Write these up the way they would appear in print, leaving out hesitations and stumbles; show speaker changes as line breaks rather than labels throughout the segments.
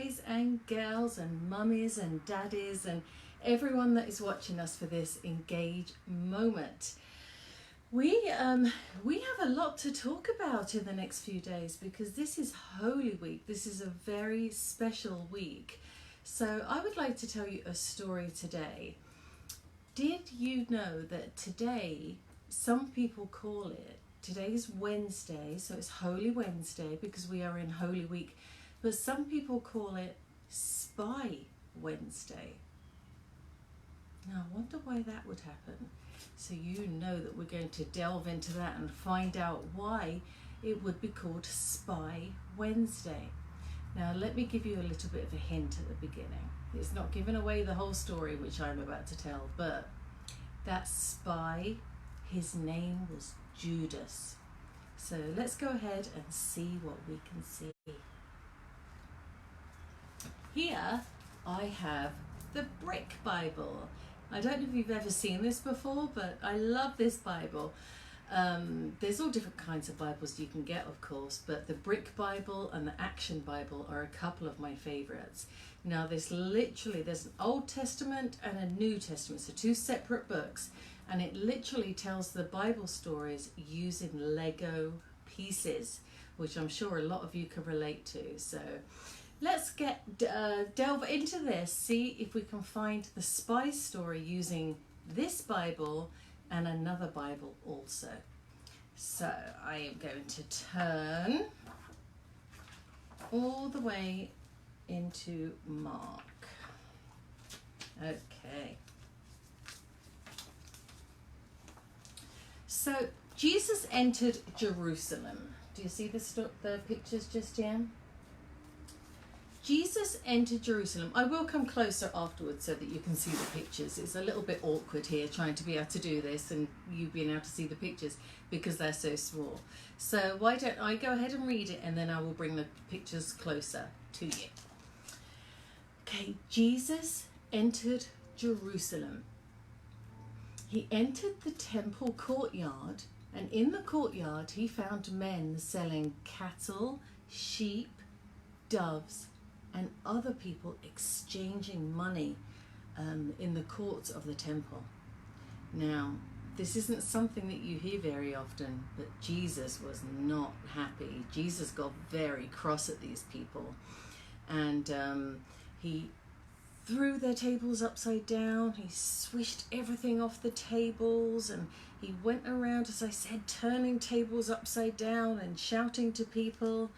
boys and girls and mummies and daddies and everyone that is watching us for this Engage moment. We have a lot to talk about in the next few days because this is Holy Week. This is a very special week. So I would like to tell you a story today. Did you know that today, some people call it, today's Wednesday, so it's Holy Wednesday because we are in Holy Week, but some people call it Spy Wednesday. Now I wonder why that would happen. So you know that we're going to delve into that and find out why it would be called Spy Wednesday. Now let me give you a little bit of a hint at the beginning. It's not giving away the whole story which I'm about to tell, but that spy, his name was Judas. So let's go ahead and see what we can see. Here I have the Brick Bible. I don't know if you've ever seen this before, but I love this Bible. There's all different kinds of Bibles you can get, of course, but the Brick Bible and the Action Bible are a couple of my favorites. Now there's an Old Testament and a New Testament, so two separate books, and it literally tells the Bible stories using Lego pieces, which I'm sure a lot of you can relate to. So let's delve into this, see if we can find the spy story using this Bible and another Bible also. So I am going to turn all the way into Mark. Okay. So Jesus entered Jerusalem. Do you see the pictures just here? Jesus entered Jerusalem. I will come closer afterwards so that you can see the pictures. It's a little bit awkward here trying to be able to do this and you being able to see the pictures because they're so small. So why don't I go ahead and read it and then I will bring the pictures closer to you. Okay, Jesus entered Jerusalem. He entered the temple courtyard, and in the courtyard he found men selling cattle, sheep, doves, and other people exchanging money in the courts of the temple. Now, this isn't something that you hear very often, but Jesus was not happy. Jesus got very cross at these people, and he threw their tables upside down. He swished everything off the tables, and he went around, as I said, turning tables upside down and shouting to people.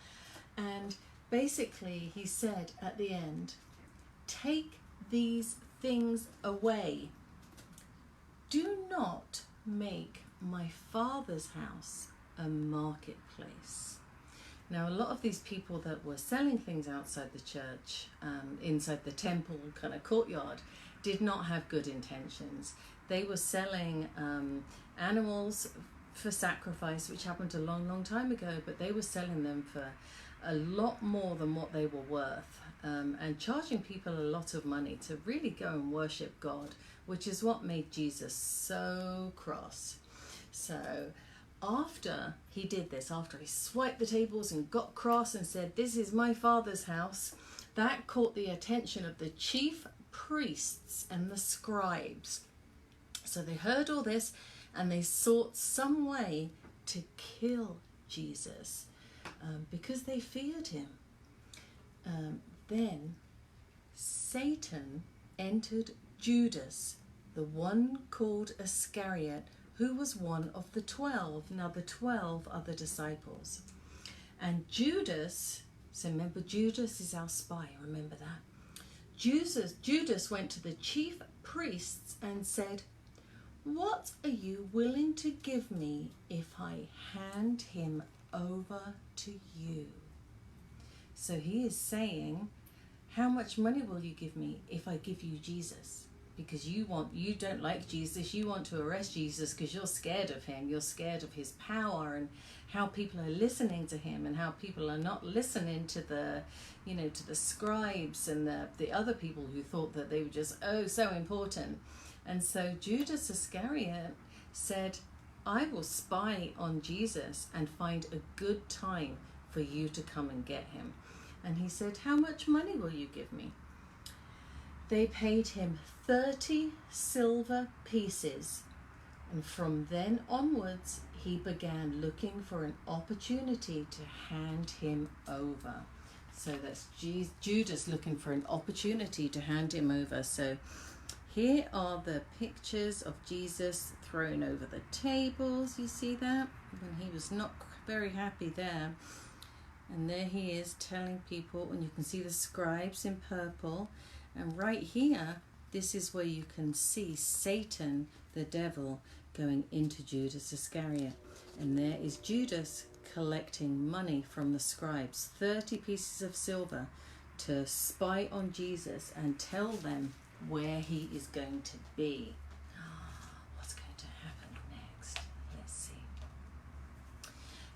And basically, he said at the end, "Take these things away. Do not make my Father's house a marketplace." Now, a lot of these people that were selling things outside the church, inside the temple kind of courtyard, did not have good intentions. They were selling animals for sacrifice, which happened a long, long time ago, but they were selling them for a lot more than what they were worth, and charging people a lot of money to really go and worship God, which is what made Jesus so cross. So after he did this, after he swiped the tables and got cross and said, "This is my Father's house," that caught the attention of the chief priests and the scribes. So they heard all this and they sought some way to kill Jesus because they feared him. Then Satan entered Judas, the one called Iscariot, who was one of the 12. Now the 12 are the disciples. And Judas, so remember Judas is our spy, remember that. Judas went to the chief priests and said, "What are you willing to give me if I hand him over to you?" So he is saying, how much money will you give me if I give you Jesus? Because you don't like Jesus, you want to arrest Jesus because you're scared of him, you're scared of his power and how people are listening to him and how people are not listening to the scribes and the other people who thought that they were just so important. And so Judas Iscariot said, "I will spy on Jesus and find a good time for you to come and get him." And he said, "How much money will you give me?" They paid him 30 silver pieces. And from then onwards, he began looking for an opportunity to hand him over. So that's Judas looking for an opportunity to hand him over. So here are the pictures of Jesus thrown over the tables. You see that? When he was not very happy there. And there he is telling people, and you can see the scribes in purple. And right here, this is where you can see Satan, the devil, going into Judas Iscariot. And there is Judas collecting money from the scribes, 30 pieces of silver, to spy on Jesus and tell them where he is going to be. What's going to happen next? Let's see.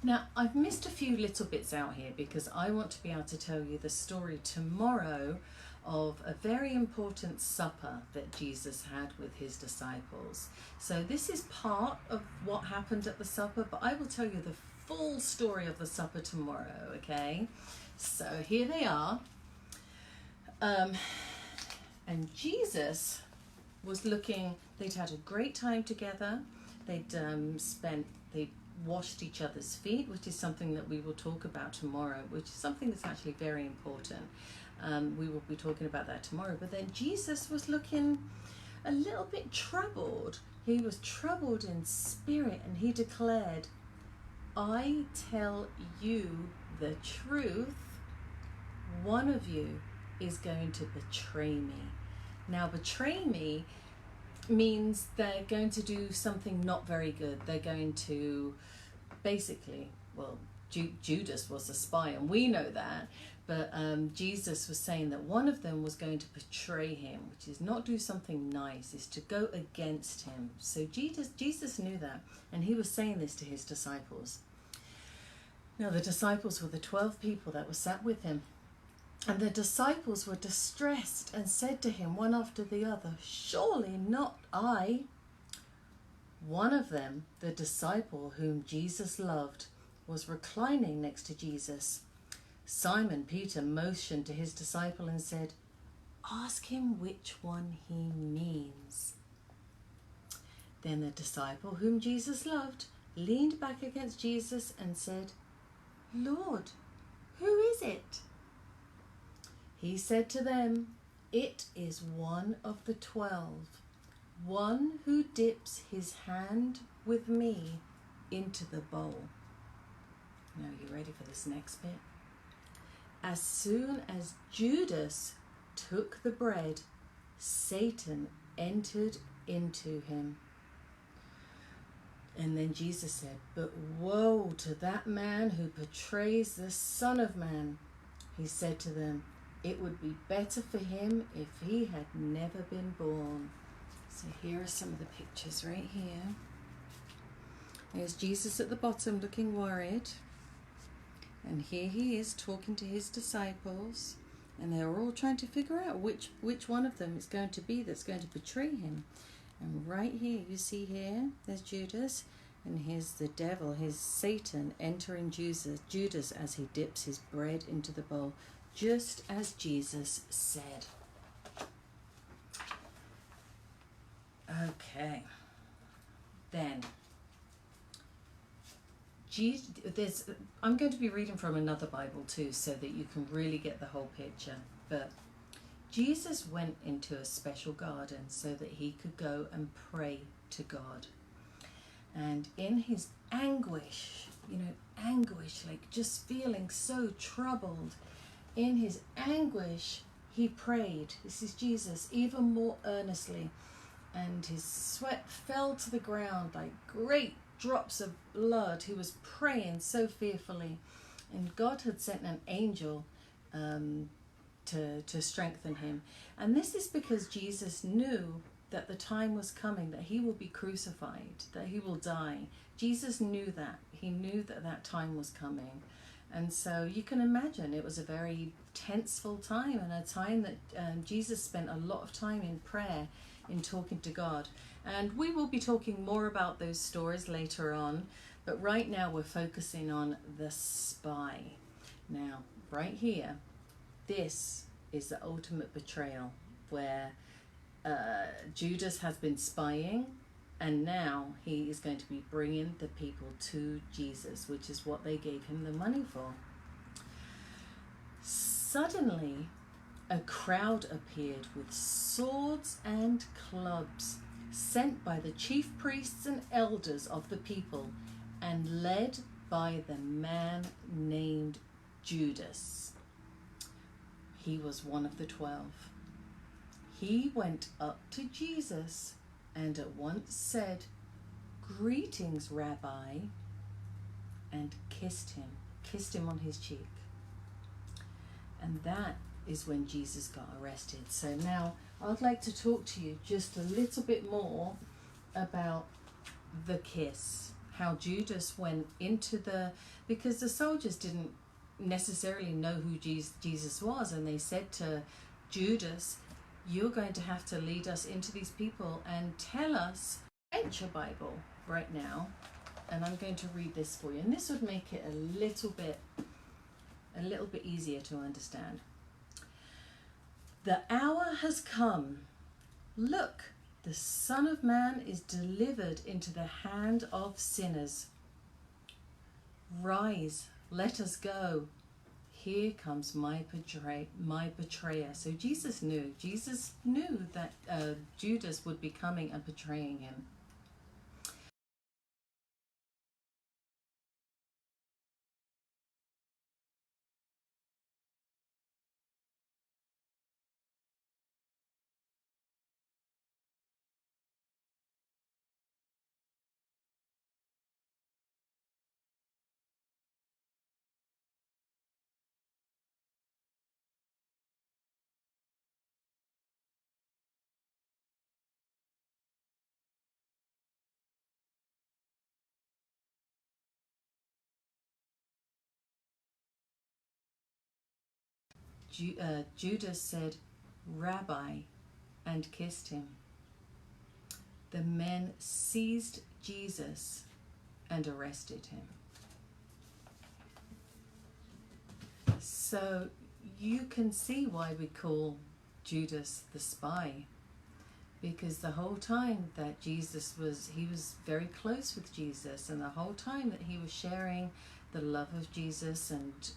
Now, I've missed a few little bits out here because I want to be able to tell you the story tomorrow of a very important supper that Jesus had with his disciples. So this is part of what happened at the supper, but I will tell you the full story of the supper tomorrow, okay? So here they are. And Jesus was looking, they'd had a great time together. They'd washed each other's feet, which is something that we will talk about tomorrow, which is something that's actually very important. We will be talking about that tomorrow. But then Jesus was looking a little bit troubled. He was troubled in spirit, and he declared, "I tell you the truth, one of you is going to betray me." Now, betray me means they're going to do something not very good. They're going to basically, well, Judas was a spy, and we know that. But Jesus was saying that one of them was going to betray him, which is not do something nice, is to go against him. So Jesus knew that, and he was saying this to his disciples. Now, the disciples were the 12 people that were sat with him. And the disciples were distressed and said to him one after the other, "Surely not I." One of them, the disciple whom Jesus loved, was reclining next to Jesus. Simon Peter motioned to his disciple and said, "Ask him which one he means." Then the disciple whom Jesus loved leaned back against Jesus and said, "Lord, who is it?" He said to them, "It is one of the 12, one who dips his hand with me into the bowl." Now, you ready for this next bit? As soon as Judas took the bread, Satan entered into him. And then Jesus said, "But woe to that man who betrays the Son of Man." He said to them, "It would be better for him if he had never been born." So here are some of the pictures right here. There's Jesus at the bottom looking worried. And here he is talking to his disciples. And they're all trying to figure out which one of them is going to be that's going to betray him. And right here, you see here, there's Judas. And here's the devil, here's Satan entering Judas as he dips his bread into the bowl, just as Jesus said. Okay. Then, I'm going to be reading from another Bible too, so that you can really get the whole picture. But Jesus went into a special garden so that he could go and pray to God. And in his anguish, like just feeling so troubled, in his anguish, he prayed. This is Jesus, even more earnestly. And his sweat fell to the ground like great drops of blood. He was praying so fearfully. And God had sent an angel to strengthen him. And this is because Jesus knew that the time was coming, that he will be crucified, that he will die. Jesus knew that. He knew that that time was coming. And so you can imagine it was a very tenseful time, and a time that Jesus spent a lot of time in prayer, in talking to God. And we will be talking more about those stories later on, but right now we're focusing on the spy. Now, right here, this is the ultimate betrayal, where Judas has been spying, and now he is going to be bringing the people to Jesus, which is what they gave him the money for. Suddenly, a crowd appeared with swords and clubs, sent by the chief priests and elders of the people, and led by the man named Judas. He was one of the 12. He went up to Jesus and at once said, "Greetings, Rabbi," and kissed him on his cheek. And that is when Jesus got arrested. So now I'd like to talk to you just a little bit more about the kiss, how Judas went into because the soldiers didn't necessarily know who Jesus was, and they said to Judas, "You're going to have to lead us into these people and tell us." French Bible right now, and I'm going to read this for you, and this would make it a little bit easier to understand. "The hour has come. Look, the Son of Man is delivered into the hand of sinners. Rise, let us go. Here comes my betrayer." So Jesus knew that Judas would be coming and betraying him. Judas said, "Rabbi," and kissed him. The men seized Jesus and arrested him. So you can see why we call Judas the spy, because the whole time that he was very close with Jesus, and the whole time that he was sharing the love of Jesus and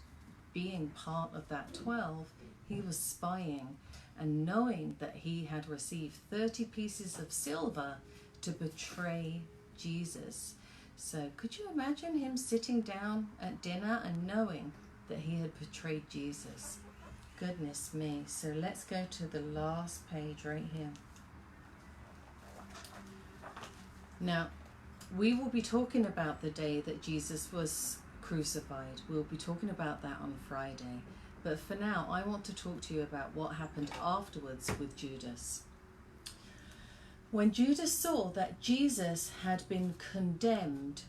being part of that 12, he was spying and knowing that he had received 30 pieces of silver to betray Jesus. So could you imagine him sitting down at dinner and knowing that he had betrayed Jesus? Goodness me. So let's go to the last page right here. Now, we will be talking about the day that Jesus was crucified. We'll be talking about that on Friday. But for now, I want to talk to you about what happened afterwards with Judas. When Judas saw that Jesus had been condemned,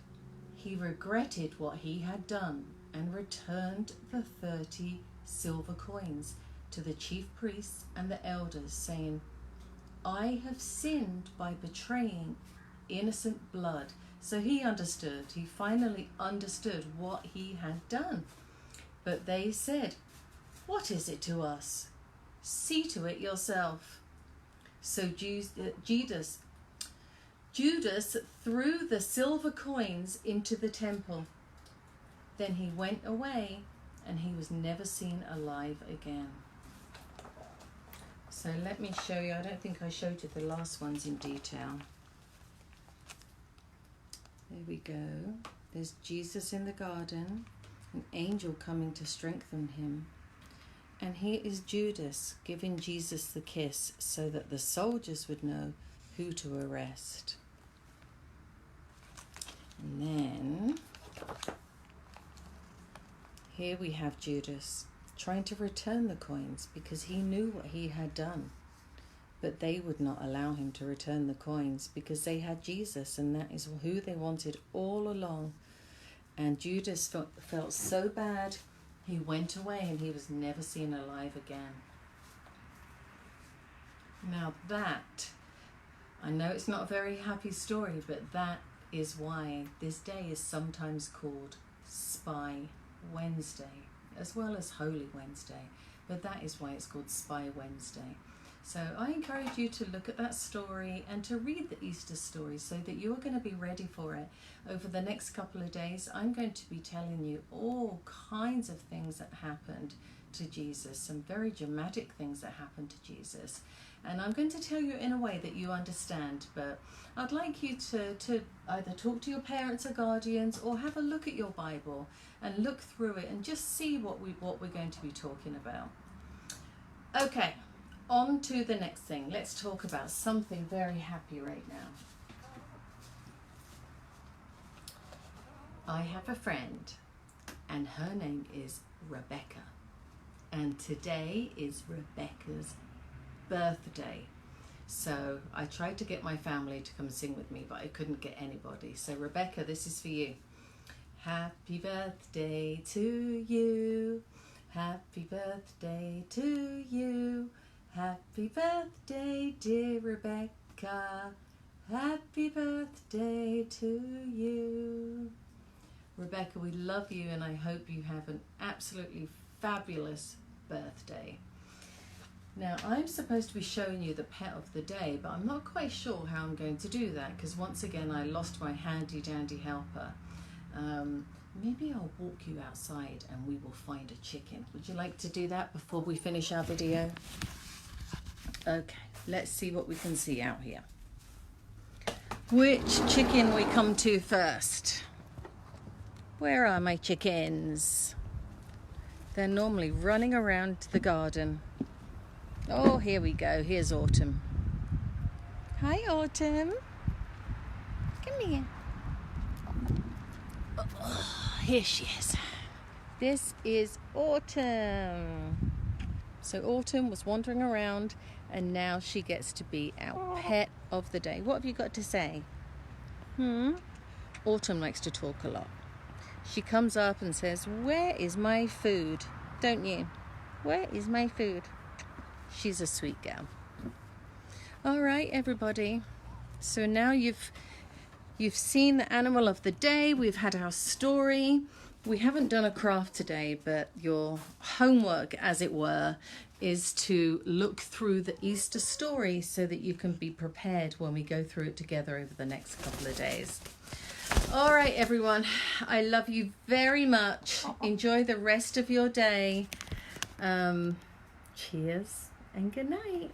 he regretted what he had done and returned the 30 silver coins to the chief priests and the elders, saying, "I have sinned by betraying innocent blood." So he finally understood what he had done. But they said, "What is it to us? See to it yourself." So Judas threw the silver coins into the temple. Then he went away, and he was never seen alive again. So let me show you. I don't think I showed you the last ones in detail. There we go. There's Jesus in the garden, an angel coming to strengthen him. And here is Judas giving Jesus the kiss so that the soldiers would know who to arrest. And then here we have Judas trying to return the coins because he knew what he had done. But they would not allow him to return the coins because they had Jesus, and that is who they wanted all along. And Judas felt so bad, he went away and he was never seen alive again. Now that, I know it's not a very happy story, but that is why this day is sometimes called Spy Wednesday, as well as Holy Wednesday, but that is why it's called Spy Wednesday. So I encourage you to look at that story and to read the Easter story so that you're going to be ready for it. Over the next couple of days, I'm going to be telling you all kinds of things that happened to Jesus, some very dramatic things that happened to Jesus. And I'm going to tell you in a way that you understand, but I'd like you to either talk to your parents or guardians or have a look at your Bible and look through it and just see what we're going to be talking about. Okay. On to the next thing. Let's talk about something very happy right now. I have a friend and her name is Rebecca. And today is Rebecca's birthday. So I tried to get my family to come sing with me, but I couldn't get anybody. So Rebecca, this is for you. Happy birthday to you. Happy birthday to you. Happy birthday, dear Rebecca. Happy birthday to you. Rebecca, we love you and I hope you have an absolutely fabulous birthday. Now, I'm supposed to be showing you the pet of the day, but I'm not quite sure how I'm going to do that because once again I lost my handy dandy helper. Maybe I'll walk you outside and we will find a chicken. Would you like to do that before we finish our video? Okay, let's see what we can see out here. Which chicken we come to first? Where are my chickens? They're normally running around the garden. Oh, here we go. Here's Autumn. Hi, Autumn. Come here. Oh, here she is. This is Autumn. So Autumn was wandering around and now she gets to be our pet of the day. What have you got to say? Autumn likes to talk a lot. She comes up and says, "Where is my food?" Don't you? Where is my food? She's a sweet girl. All right, everybody. So now you've seen the animal of the day. We've had our story. We haven't done a craft today, but your homework, as it were, is to look through the Easter story so that you can be prepared when we go through it together over the next couple of days. All right, everyone. I love you very much. Enjoy the rest of your day. Cheers and good night.